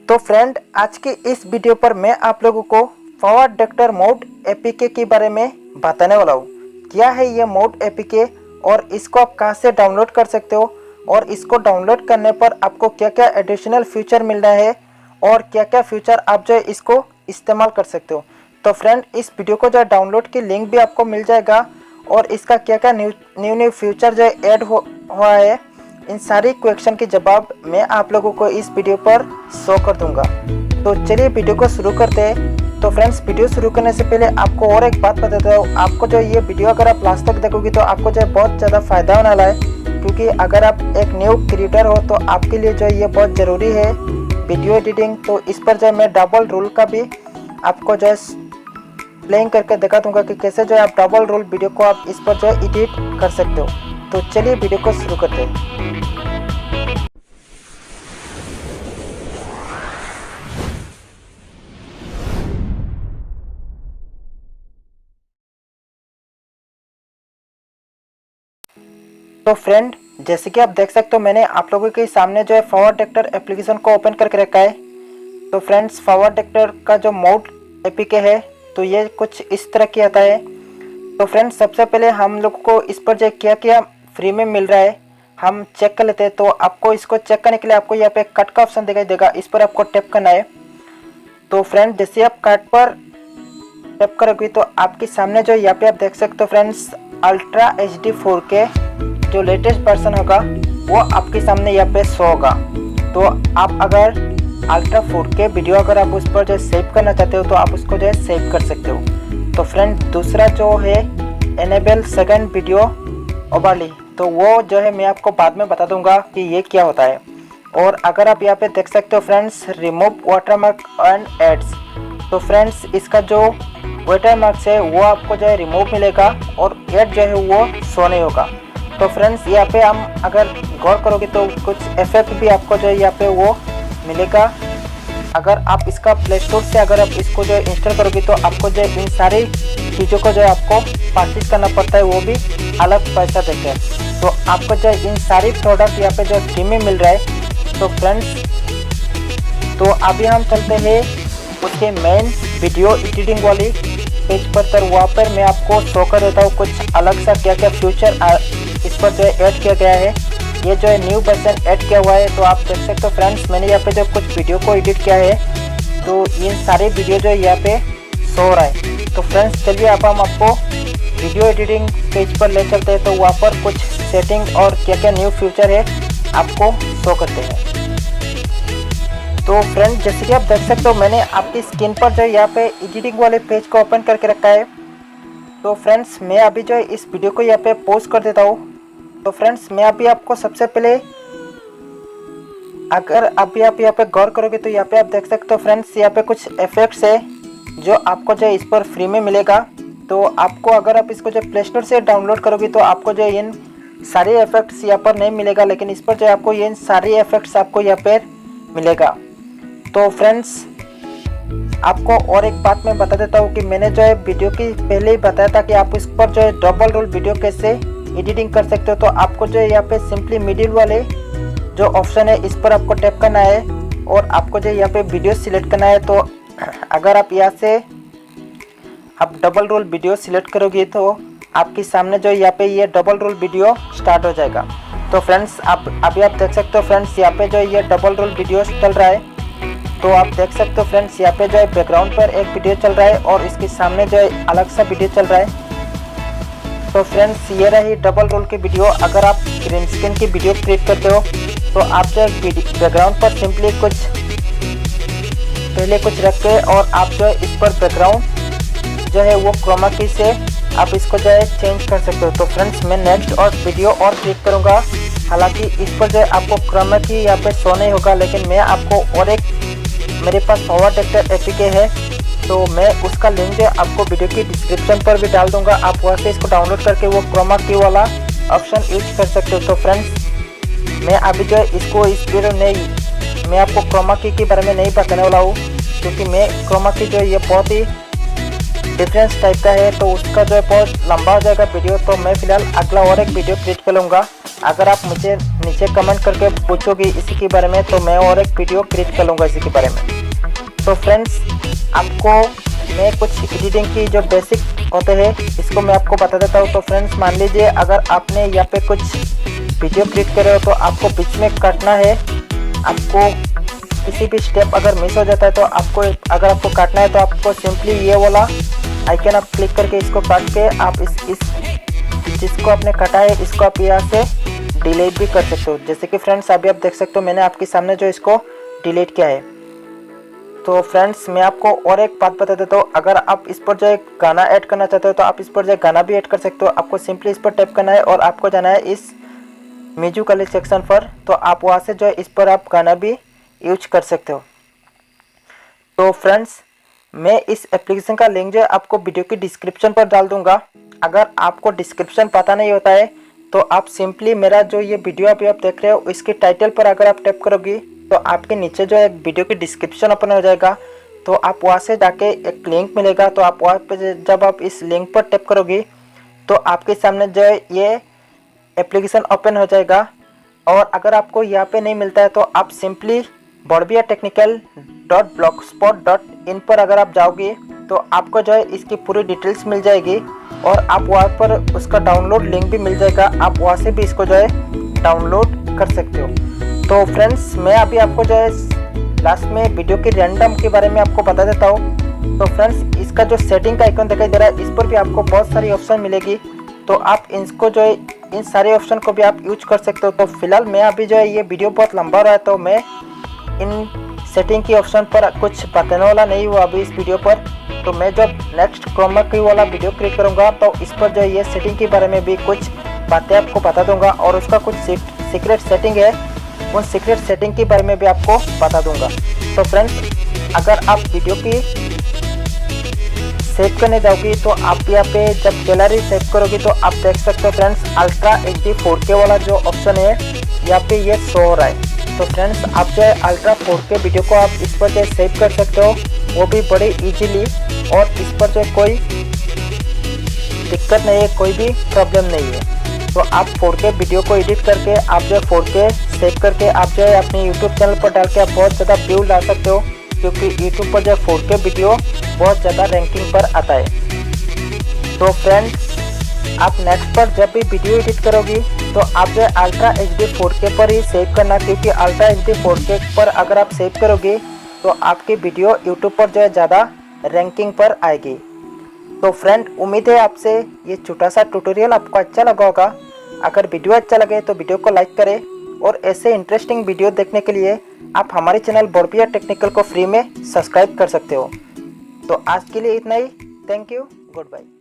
तो फ्रेंड, आज की इस वीडियो पर मैं आप लोगों को पावरडायरेक्टर मोड एपीके के बारे में बताने वाला हूँ। क्या है ये मोड एपीके और इसको आप कहाँ से डाउनलोड कर सकते हो और इसको डाउनलोड करने पर आपको क्या क्या एडिशनल फीचर मिल रहा है और क्या क्या फीचर आप जो है इसको इस्तेमाल कर सकते हो। तो फ्रेंड, इस वीडियो को जो डाउनलोड की लिंक भी आपको मिल जाएगा और इसका क्या क्या न्यू फीचर जो ऐड हुआ है, इन सारी क्वेश्चन के जवाब मैं आप लोगों को इस वीडियो पर शो कर दूंगा। तो चलिए वीडियो को शुरू करते हैं। तो फ्रेंड्स, वीडियो शुरू करने से पहले आपको और एक बात बताता हूँ। आपको जो ये वीडियो अगर आप लास्ट तक देखोगे तो आपको जो है बहुत ज़्यादा फ़ायदा होने वाला है, क्योंकि अगर आप एक न्यू क्रिएटर हो तो आपके लिए जो है ये बहुत ज़रूरी है वीडियो एडिटिंग। तो इस पर जो है मैं डबल रूल का भी आपको जो है प्लेइंग करके दिखा दूँगा कि कैसे जो है आप डबल रूल वीडियो को आप इस पर जो है एडिट कर सकते हो। तो चलिए वीडियो को शुरू करते हैं। तो फ्रेंड, जैसे कि आप देख सकते हो मैंने आप लोगों के सामने जो है पावरडायरेक्टर एप्लीकेशन को ओपन करके रखा है। तो फ्रेंड्स, पावरडायरेक्टर का जो मोड एपीके है तो ये कुछ इस तरह की आता है। तो फ्रेंड्स, सबसे पहले हम लोग को इस पर जो क्या क्या फ्री में मिल रहा है हम चेक कर लेते हैं। तो आपको इसको चेक करने के लिए आपको यहाँ पे कट का ऑप्शन दिखाई देगा, इस पर आपको टैप करना है। तो फ्रेंड, जैसे आप कट पर टैप करोगे तो आपके सामने जो यहाँ पे आप देख सकते हो फ्रेंड्स, अल्ट्रा HD 4K जो लेटेस्ट वर्जन होगा वो आपके सामने यहाँ पे शो होगा। तो आप अगर अल्ट्रा 4K वीडियो अगर आप उस पर जो सेव करना चाहते हो तो आप उसको जो है सेव कर सकते हो। तो फ्रेंड, दूसरा जो है एनेबल सेकंड वीडियो ओवरले, तो वो जो है मैं आपको बाद में बता दूंगा कि ये क्या होता है। और अगर आप यहाँ पे देख सकते हो friends, remove watermark and ads, तो फ्रेंड्स इसका जो वाटरमार्क है वो आपको जो है रिमूव मिलेगा और एड जो है वो शो नहीं होगा। तो फ्रेंड्स, यहाँ पे हम अगर गौर करोगे तो कुछ इफेक्ट भी आपको जो है यहाँ पे वो मिलेगा। अगर आप इसका प्ले स्टोर से अगर आप इसको जो है इंस्टॉल करोगे तो आपको जो है इन सारी चीज़ों को जो है आपको परचेज करना पड़ता है, वो भी अलग पैसा देते हैं। तो आपको जो है इन सारी प्रोडक्ट यहाँ पे जो फ्री में मिल रहा है। तो फ्रेंड्स, तो अभी हम चलते हैं उसके मेन वीडियो एडिटिंग वाली पेज पर। तो वहाँ पर मैं आपको शो कर देता हूँ कुछ अलग सा क्या क्या फ्यूचर इस पर जो है ऐड किया गया है। ये जो है न्यू वर्जन ऐड किया हुआ है। तो आप देख सकते हो फ्रेंड्स, मैंने यहाँ पे जो कुछ वीडियो को एडिट किया है तो इन सारे वीडियो जो है यहाँ पे शो हो रहा है। तो फ्रेंड्स, चलिए अब हम आपको वीडियो एडिटिंग पेज पर ले चलते हैं। तो वहाँ पर कुछ सेटिंग और क्या क्या न्यू फीचर है आपको शो करते हैं। तो फ्रेंड्स, जैसे कि आप देख सकते हो मैंने आपकी स्क्रीन पर जो है यहाँ पे एडिटिंग वाले पेज को ओपन करके रखा है। तो फ्रेंड्स, मैं अभी जो है इस वीडियो को यहाँ पे पॉज कर देता हूँ। तो फ्रेंड्स, मैं अभी आपको सबसे पहले अगर अभी आप यहाँ पे गौर करोगे तो यहाँ पे आप देख सकते हो फ्रेंड्स, यहाँ पे कुछ इफेक्ट्स है जो आपको जो है इस पर फ्री में मिलेगा। तो आपको अगर आप इसको जो प्ले स्टोर से डाउनलोड करोगे तो आपको जो इन सारे इफेक्ट्स यहाँ पर नहीं मिलेगा, लेकिन इस पर जो आपको इन सारे इफेक्ट्स आपको यहाँ पर मिलेगा। तो फ्रेंड्स, आपको और एक बात मैं बता देता हूँ कि मैंने जो है वीडियो की पहले ही बताया था कि आप इस पर जो है डबल रोल वीडियो कैसे एडिटिंग कर सकते हो। तो आपको जो है यहाँ पे सिंपली मिडिल वाले जो ऑप्शन है इस पर आपको टैप करना है और आपको जो यहाँ पे वीडियो सिलेक्ट करना है। तो अगर आप यहाँ से आप डबल रोल वीडियो सिलेक्ट करोगे तो आपके सामने जो यहाँ पे ये डबल रोल वीडियो स्टार्ट हो जाएगा। तो फ्रेंड्स, आप अभी आप देख सकते हो फ्रेंड्स, यहाँ पे जो ये डबल रोल वीडियो चल रहा है। तो आप देख सकते हो फ्रेंड्स, यहाँ पे जो है बैकग्राउंड पर एक वीडियो चल रहा है और इसके सामने जो है अलग सा वीडियो चल रहा है। तो फ्रेंड्स, ये रही डबल रोल की वीडियो। अगर आप ग्रीन स्क्रीन की वीडियो क्रिएट करते हो तो आप जो है बैकग्राउंड पर सिंपली कुछ पहले कुछ रख के और आप जो है इस पर बैकग्राउंड जो है वो क्रोमा की से आप इसको जो है चेंज कर सकते हो। तो फ्रेंड्स, मैं नेक्स्ट और वीडियो और क्लिक करूँगा, हालांकि इस पर जो है आपको क्रोमा की यहाँ पे शो नहीं होगा, लेकिन मैं आपको और एक मेरे पास पावरडायरेक्टर एपीके है तो मैं उसका लिंक जो आपको वीडियो की डिस्क्रिप्शन पर भी डाल दूंगा। आप वहाँ से इसको डाउनलोड करके वो क्रोमा की वाला ऑप्शन यूज कर सकते हो। तो फ्रेंड्स, मैं अभी जो है इसको इस वीडियो में मैं आपको क्रोमा की के बारे में नहीं बताने वाला हूँ, क्योंकि मैं क्रोमा की जो है ये बहुत ही डिफरेंस टाइप का है तो उसका जो है बहुत लंबा हो जाएगा वीडियो। तो मैं फिलहाल अगला और एक वीडियो क्रिएट कर लूँगा। अगर आप मुझे नीचे कमेंट करके पूछोगी इसी के बारे में, तो मैं और एक वीडियो क्रिएट कर लूँगा इसी के बारे में। तो फ्रेंड्स, आपको मैं कुछ एडिटिंग की जो बेसिक होते हैं इसको मैं आपको बता देता हूँ। तो फ्रेंड्स, मान लीजिए अगर आपने यहाँ पे कुछ वीडियो क्रिएट करे हो तो आपको बीच में काटना है। आपको किसी भी स्टेप अगर मिस हो जाता है तो आपको काटना है तो आपको सिंपली ये वाला आइकन आप क्लिक करके इसको काट के आप इस जिसको आपने काटा है इसको आप यहाँ से डिलीट भी कर सकते हो। जैसे कि फ्रेंड्स अभी आप देख सकते हो मैंने आपके सामने जो इसको डिलीट किया है। तो फ्रेंड्स, मैं आपको और एक बात बता देता हूँ, अगर आप इस पर जो है गाना ऐड करना चाहते हो तो आप इस पर जो है गाना भी ऐड कर सकते हो। आपको सिंपली इस पर टैप करना है और आपको जाना है इस म्यूजिक वाले सेक्शन पर, तो आप वहाँ से जो है इस पर आप गाना भी यूज कर सकते हो। तो फ्रेंड्स, मैं इस एप्लीकेशन का लिंक जो है आपको वीडियो की डिस्क्रिप्शन पर डाल दूंगा। अगर आपको डिस्क्रिप्शन पता नहीं होता है तो आप सिंपली मेरा जो ये वीडियो अभी आप देख रहे हो इसके टाइटल पर अगर आप टैप करोगे तो आपके नीचे जो है वीडियो की डिस्क्रिप्शन ओपन हो जाएगा। तो आप वहाँ से जाके एक लिंक मिलेगा, तो आप वहाँ पे जब आप इस लिंक पर टैप करोगे तो आपके सामने जो है ये एप्लीकेशन ओपन हो जाएगा। और अगर आपको यहाँ पे नहीं मिलता है तो आप सिंपली barbhuiyatechnicalofficial.blogspot.in पर अगर आप जाओगे तो आपको जो है इसकी पूरी डिटेल्स मिल जाएगी और आप वहाँ पर उसका डाउनलोड लिंक भी मिल जाएगा। आप वहाँ से भी इसको जो है डाउनलोड कर सकते हो। तो फ्रेंड्स, मैं अभी आपको जो है लास्ट में वीडियो की रैंडम के बारे में आपको बता देता हूँ। तो फ्रेंड्स, इसका जो सेटिंग का आइकन दिखाई दे रहा है इस पर भी आपको बहुत सारी ऑप्शन मिलेगी, तो आप इसको जो है इन सारे ऑप्शन को भी आप यूज कर सकते हो। तो फिलहाल मैं अभी जो है ये वीडियो बहुत लंबा हो रहा है तो मैं इन सेटिंग की ऑप्शन पर कुछ बताने वाला नहीं हुआ अभी इस वीडियो पर। तो मैं जब नेक्स्ट क्रोमा की वाला वीडियो क्रिएट करूँगा तो इस पर जो है ये सेटिंग के बारे में भी कुछ बातें आपको बता दूंगा और उसका कुछ सीक्रेट सेटिंग है, उन सीक्रेट सेटिंग के बारे में भी आपको बता दूंगा। तो फ्रेंड्स, अगर आप वीडियो की सेव करने जाओगी तो आप यहाँ पे जब गैलरी सेव करोगी तो आप देख सकते हो फ्रेंड्स अल्ट्रा HD 4K वाला जो ऑप्शन है यहाँ पे ये शो हो रहा है। तो फ्रेंड्स, आप जो है अल्ट्रा 4K वीडियो को आप इस पर जो सेव कर सकते हो, वो भी बड़े इजीली, और इस पर जो कोई दिक्कत नहीं है, कोई भी प्रॉब्लम नहीं है। तो आप 4K वीडियो को एडिट करके आप जो 4K सेव करके आप जो है अपने यूट्यूब चैनल पर डाल के आप बहुत ज़्यादा व्यू ला सकते हो, क्योंकि यूट्यूब पर जो 4K वीडियो बहुत ज़्यादा रैंकिंग पर आता है। तो फ्रेंड्स, आप नेक्स्ट पर जब भी वीडियो एडिट करोगी तो आप जो है अल्ट्रा HD 4K पर ही सेव करना, क्योंकि अल्ट्रा HD 4K पर अगर आप सेव करोगे तो आपकी वीडियो यूट्यूब पर जो है ज़्यादा रैंकिंग पर आएगी। तो फ्रेंड, उम्मीद है आपसे ये छोटा सा ट्यूटोरियल आपको अच्छा लगा होगा। अगर वीडियो अच्छा लगे तो वीडियो को लाइक करें और ऐसे इंटरेस्टिंग वीडियो देखने के लिए आप हमारे चैनल बॉर्बिया टेक्निकल को फ्री में सब्सक्राइब कर सकते हो। तो आज के लिए इतना ही। Thank you, good bye.